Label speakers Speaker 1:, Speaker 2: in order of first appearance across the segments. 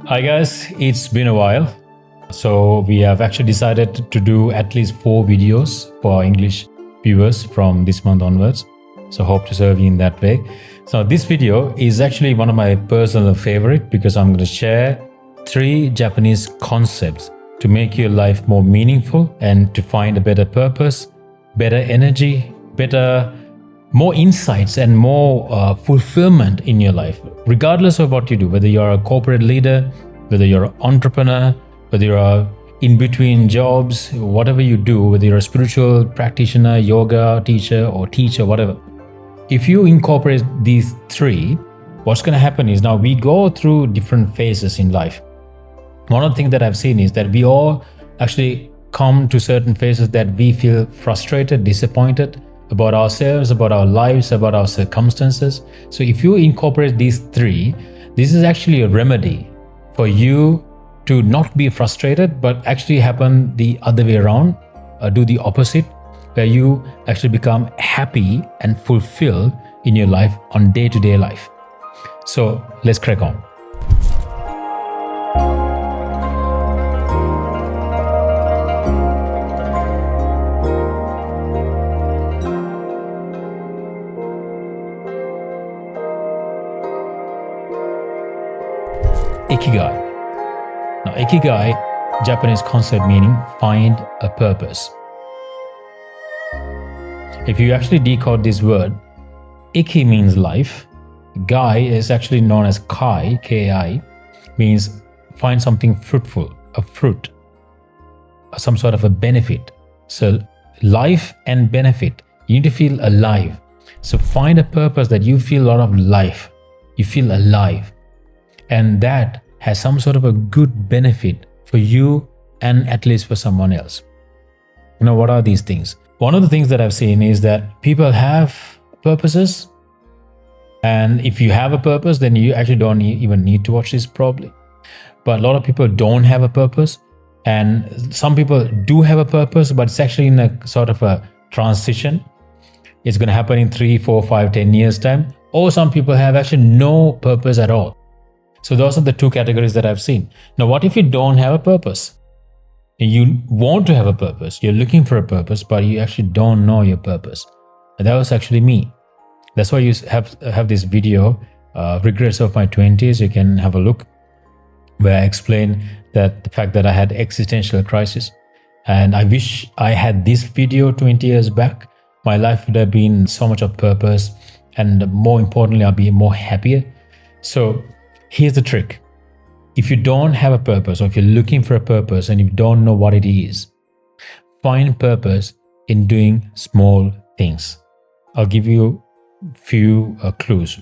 Speaker 1: Hi guys, it's been a while. So we have actually decided to do at least 4 videos for our English viewers from this month onwards. So hope to serve you in that way. So this video is actually one of my personal favorite because I'm going to share 3 Japanese concepts to make your life more meaningful and to find a better purpose, better energy, more insights and more fulfillment in your life, regardless of what you do, whether you're a corporate leader, whether you're an entrepreneur, whether you're in between jobs, whatever you do, whether you're a spiritual practitioner, yoga teacher, whatever. If you incorporate these 3, what's going to happen is now we go through different phases in life. One of the things that I've seen is that we all actually come to certain phases that we feel frustrated, disappointed about ourselves, about our lives, about our circumstances. So if you incorporate these 3, this is actually a remedy for you to not be frustrated, but actually happen the other way around, do the opposite, where you actually become happy and fulfilled in your life on day-to-day life. So let's crack on. Ikigai. Now, Ikigai, Japanese concept meaning find a purpose. If you actually decode this word, Iki means life. Gai is actually known as Kai, K-I, means find something fruitful, a fruit, some sort of a benefit. So life and benefit, you need to feel alive. So find a purpose that you feel a lot of life, you feel alive. And that has some sort of a good benefit for you and at least for someone else. You know, what are these things? One of the things that I've seen is that people have purposes. And if you have a purpose, then you actually don't even need to watch this probably. But a lot of people don't have a purpose. And some people do have a purpose, but it's actually in a sort of a transition. It's going to happen in 3, 4, 5, 10 years time. Or some people have actually no purpose at all. So those are the 2 categories that I've seen. Now, what if you don't have a purpose? You want to have a purpose. You're looking for a purpose, but you actually don't know your purpose. And that was actually me. That's why you have this video, Regrets of My 20s. You can have a look where I explain that the fact that I had existential crisis. And I wish I had this video 20 years back. My life would have been so much of purpose. And more importantly, I'll be more happier. So here's the trick. If you don't have a purpose, or if you're looking for a purpose and you don't know what it is, find purpose in doing small things. I'll give you a few clues.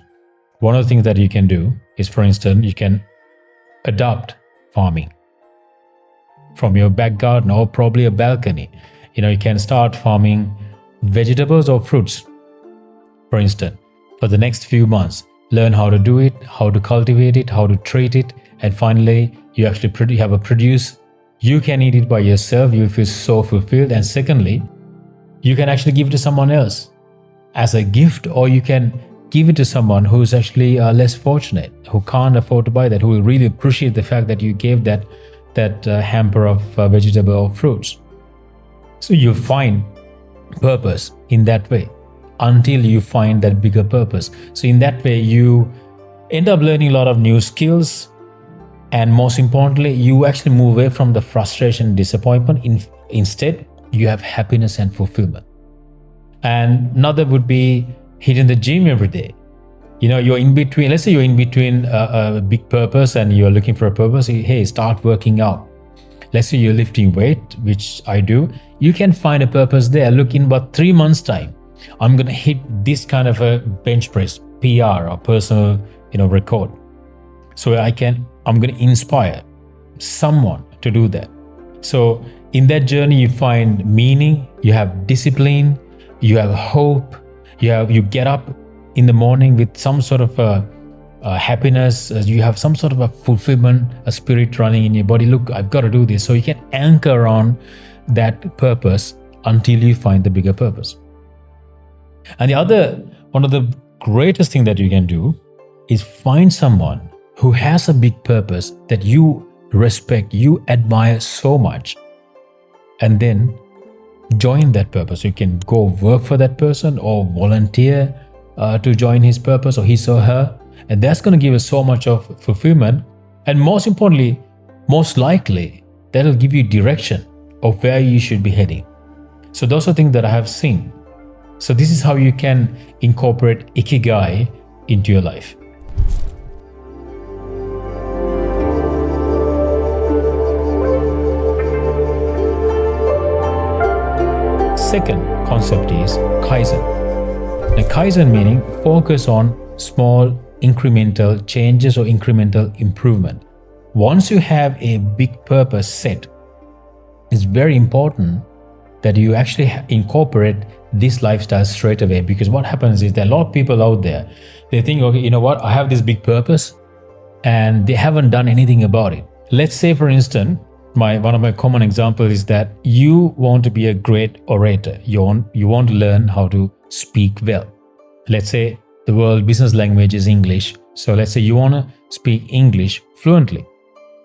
Speaker 1: One of the things that you can do is, for instance, you can adopt farming from your back garden or probably a balcony. You can start farming vegetables or fruits, for instance, for the next few months. Learn how to do it, how to cultivate it, how to treat it, and finally, you actually have a produce. You can eat it by yourself. You feel so fulfilled. And secondly, you can actually give it to someone else as a gift, or you can give it to someone who's actually less fortunate, who can't afford to buy that, who will really appreciate the fact that you gave that hamper of vegetable or fruits. So you'll find purpose in that way until you find that bigger purpose. So in that way, you end up learning a lot of new skills. And most importantly, you actually move away from the frustration and disappointment. Instead, you have happiness and fulfillment. And another would be hitting the gym every day. You're in between, let's say you're in between a big purpose and you're looking for a purpose. Hey, start working out. Let's say you're lifting weight, which I do. You can find a purpose there. Look, in about 3 months' time, I'm going to hit this kind of a bench press, PR or personal, record. So I'm going to inspire someone to do that. So in that journey, you find meaning, you have discipline, you have hope, you get up in the morning with some sort of a happiness, you have some sort of a fulfillment, a spirit running in your body. Look, I've got to do this. So you can anchor on that purpose until you find the bigger purpose. And one of the greatest thing that you can do is find someone who has a big purpose that you respect, you admire so much, and then join that purpose. You can go work for that person or volunteer to join his purpose or his or her, and that's going to give us so much of fulfillment. And most importantly, most likely, that'll give you direction of where you should be heading. So those are things that I have seen. So this is how you can incorporate Ikigai into your life. Second concept is Kaizen. Now, Kaizen meaning focus on small incremental changes or incremental improvement. Once you have a big purpose set, it's very important that you actually incorporate this lifestyle straight away, because what happens is that a lot of people out there, they think, okay, you know what, I have this big purpose and they haven't done anything about it. Let's say, for instance, one of my common examples is that you want to be a great orator. You want to learn how to speak well. Let's say the world business language is English. So let's say you want to speak English fluently,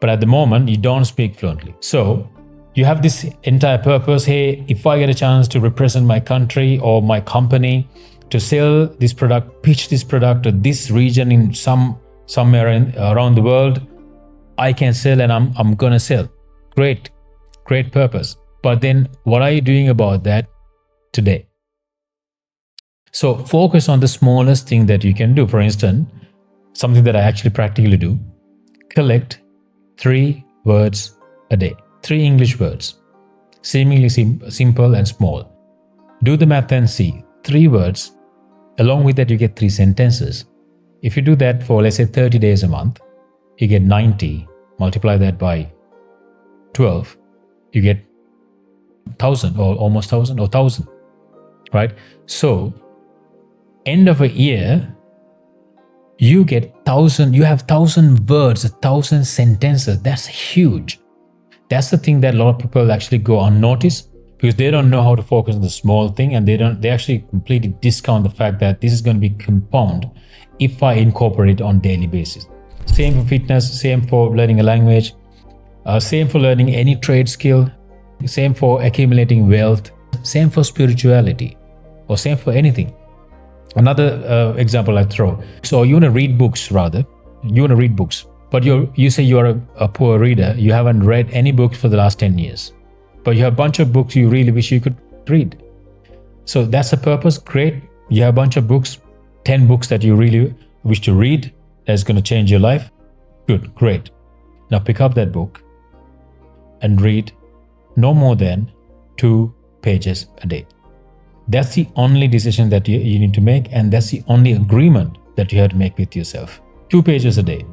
Speaker 1: but at the moment you don't speak fluently. So you have this entire purpose. Hey, if I get a chance to represent my country or my company, to sell this product, pitch this product to this region in somewhere around the world, I can sell and I'm gonna sell. Great purpose. But then what are you doing about that today? So focus on the smallest thing that you can do. For instance, something that I actually practically do, collect 3 words a day, 3 English words, seemingly simple and small. Do the math and see, 3 words, along with that you get 3 sentences. If you do that for, let's say, 30 days a month, you get 90, multiply that by 12, you get 1,000 or almost 1,000 or 1,000, right? So end of a year, you have 1,000 words, 1,000 sentences. That's huge. That's the thing that a lot of people actually go unnoticed, because they don't know how to focus on the small thing, and they actually completely discount the fact that this is going to be compound if I incorporate it on daily basis. Same for fitness, same for learning a language, same for learning any trade skill, same for accumulating wealth, same for spirituality, or same for anything. Another example I throw. So you want to read books but you say you are a poor reader. You haven't read any books for the last 10 years, but you have a bunch of books you really wish you could read. So that's the purpose. Great. You have a bunch of books, 10 books that you really wish to read that's going to change your life. Good, great. Now pick up that book and read no more than 2 pages a day. That's the only decision that you need to make, and that's the only agreement that you have to make with yourself. 2 pages a day.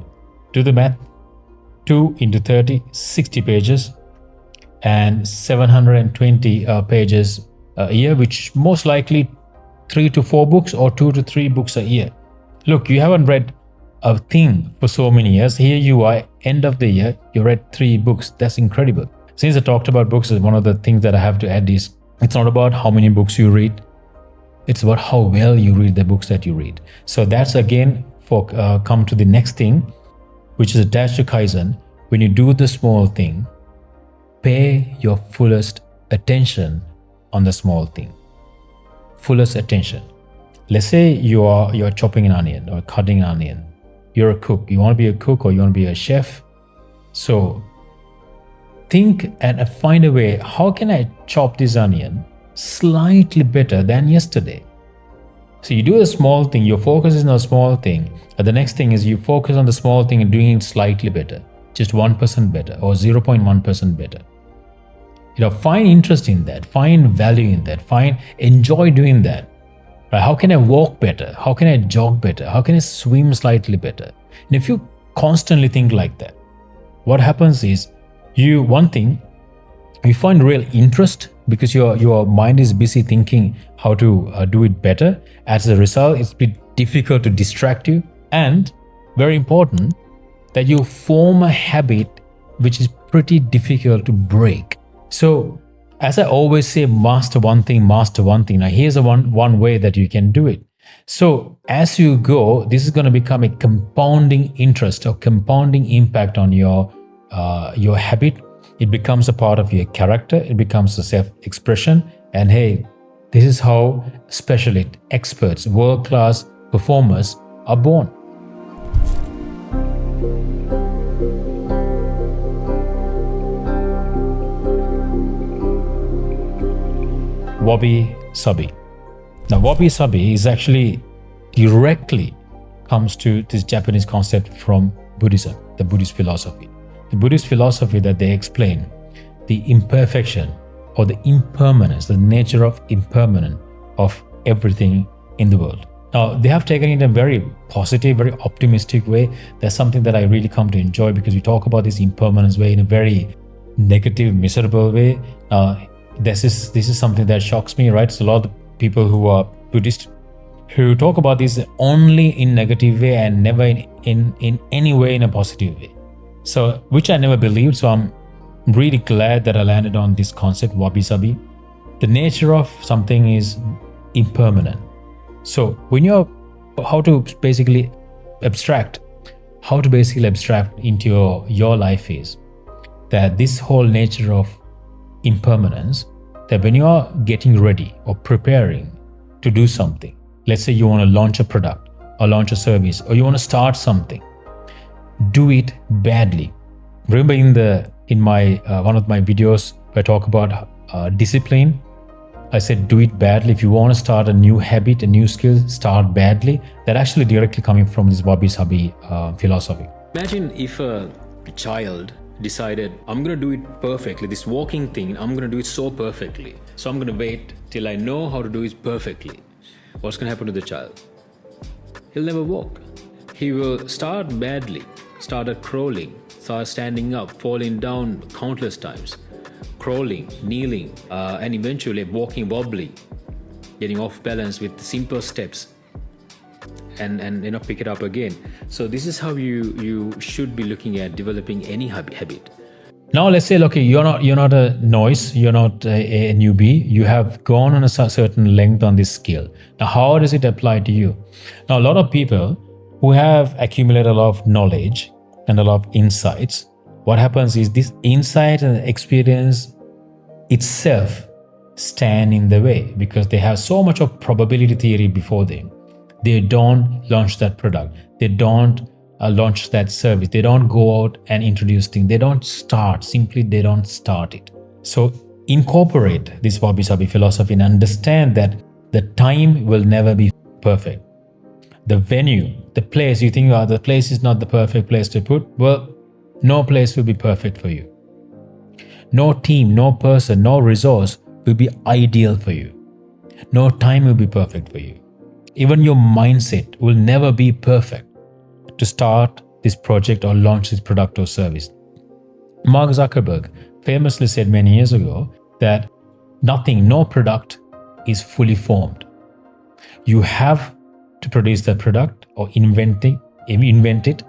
Speaker 1: Do the math. 2 into 30, 60 pages, and 720 pages a year, which most likely 3 to 4 books or 2 to 3 books a year. Look, you haven't read a thing for so many years. Here you are, end of the year, you read 3 books. That's incredible. Since I talked about books, one of the things that I have to add is, it's not about how many books you read. It's about how well you read the books that you read. So that's again come to the next thing, which is attached to Kaizen. When you do the small thing, pay your fullest attention on the small thing. Fullest attention. Let's say you're chopping an onion or cutting an onion. You're a cook. You want to be a cook or you want to be a chef. So think and find a way, how can I chop this onion slightly better than yesterday? So you do a small thing, your focus is on a small thing, and the next thing is you focus on the small thing and doing it slightly better, just 1% better or 0.1% better. Find interest in that, find value in that, enjoy doing that. Right? How can I walk better? How can I jog better? How can I swim slightly better? And if you constantly think like that, what happens is, you find real interest, because your mind is busy thinking how to do it better. As a result, it's a bit difficult to distract you, and very important that you form a habit which is pretty difficult to break. So as I always say, master one thing. Now here's one way that you can do it. So as you go, this is going to become a compounding interest or compounding impact on your habit. It becomes a part of your character. It becomes a self-expression. And hey, this is how specialists, experts, world-class performers are born. Wabi Sabi. Now, Wabi Sabi is actually directly comes to this Japanese concept from Buddhism, the Buddhist philosophy. The Buddhist philosophy that they explain the imperfection or the impermanence, the nature of impermanence of everything in the world. Now, they have taken it in a very positive, very optimistic way. That's something that I really come to enjoy, because we talk about this impermanence way in a very negative, miserable way. This is something that shocks me, right? So a lot of people who are Buddhist who talk about this only in negative way and never in any way in a positive way. So, which I never believed. So I'm really glad that I landed on this concept, Wabi Sabi. The nature of something is impermanent. So when you're how to basically abstract into your life is that this whole nature of impermanence, that when you are getting ready or preparing to do something, let's say you want to launch a product or launch a service, or you want to start something, do it badly. Remember in my one of my videos where I talk about discipline, I said do it badly. If you want to start a new habit, a new skill, start badly. That actually directly coming from this Wabi Sabi philosophy.
Speaker 2: Imagine if a child decided, I'm going to do it perfectly. This walking thing, I'm going to do it so perfectly. So I'm going to wait till I know how to do it perfectly. What's going to happen to the child? He'll never walk. He will start badly, start crawling, start standing up, falling down countless times, crawling, kneeling, and eventually walking wobbly, getting off balance with simple steps, and pick it up again. So this is how you should be looking at developing any habit.
Speaker 1: Now let's say, okay, you're not a novice, you're not a newbie, you have gone on a certain length on this skill. Now how does it apply to you? Now a lot of people who have accumulated a lot of knowledge and a lot of insights, what happens is this insight and experience itself stand in the way, because they have so much of probability theory before them. They don't launch that product. They don't launch that service. They don't go out and introduce things. They don't start. Simply, they don't start it. So incorporate this Wabi Sabi philosophy and understand that the time will never be perfect. The venue, the place, you think the place is not the perfect place to put. Well, no place will be perfect for you. No team, no person, no resource will be ideal for you. No time will be perfect for you. Even your mindset will never be perfect to start this project or launch this product or service. Mark Zuckerberg famously said many years ago that no product is fully formed. You have to produce that product or invent it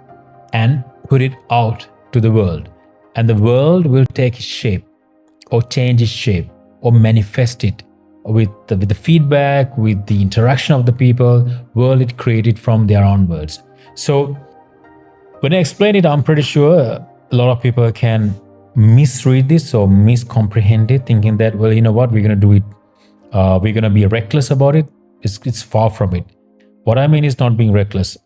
Speaker 1: and put it out to the world. And the world will take its shape or change its shape or manifest it with the feedback, with the interaction of the people, world it created from their own words. So when I explain it, I'm pretty sure a lot of people can misread this or miscomprehend it, thinking that, well, you know what, we're going to do it, we're going to be reckless about it. It's far from it. What I mean is not being reckless.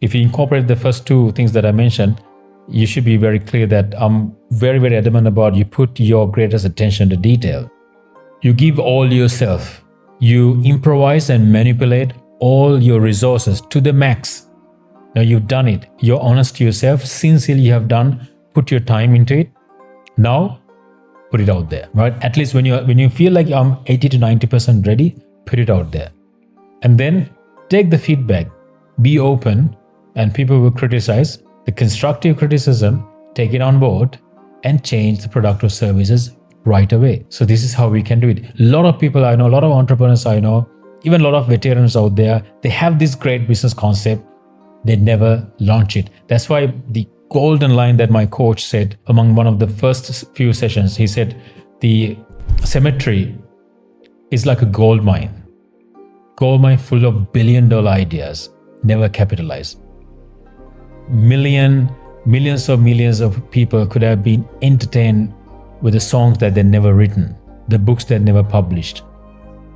Speaker 1: If you incorporate the first two things that I mentioned, you should be very clear that I'm very, very adamant about you put your greatest attention to detail. You give all yourself. You improvise and manipulate all your resources to the max. Now you've done it. You're honest to yourself. Sincerely you have done. Put your time into it. Now put it out there, right? At least when you feel like I'm 80 to 90% ready, put it out there. And then take the feedback. Be open, and people will criticize. The constructive criticism, take it on board and change the product or services right away. So this is how we can do it. A lot of people I know, a lot of entrepreneurs I know, even a lot of veterans out there, they have this great business concept. They never launch it. That's why the golden line that my coach said among one of the first few sessions, he said, the cemetery is like a gold mine. gold mine full of billion-dollar ideas, never capitalized. Millions of people could have been entertained with the songs that they never written, the books that never published,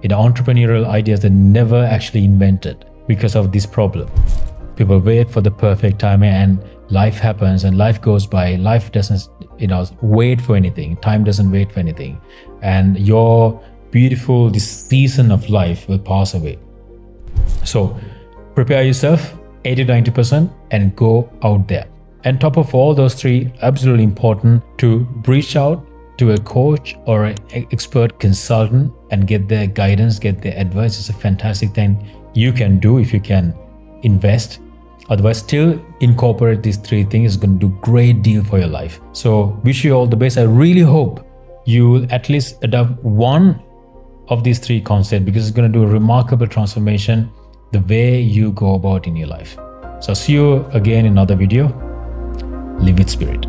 Speaker 1: entrepreneurial ideas that never actually invented because of this problem. People wait for the perfect time and life happens and life goes by. Life doesn't, wait for anything. Time doesn't wait for anything. And your beautiful, this season of life will pass away. So prepare yourself 80-90% and go out there. And top of all those three, absolutely important to reach out to a coach or an expert consultant and get their guidance, get their advice. It's a fantastic thing you can do if you can invest. Otherwise, still incorporate these three things. It's going to do a great deal for your life. So wish you all the best. I really hope you will at least adopt one of these three concepts, because it's going to do a remarkable transformation the way you go about in your life. So see you again in another video. Live with spirit.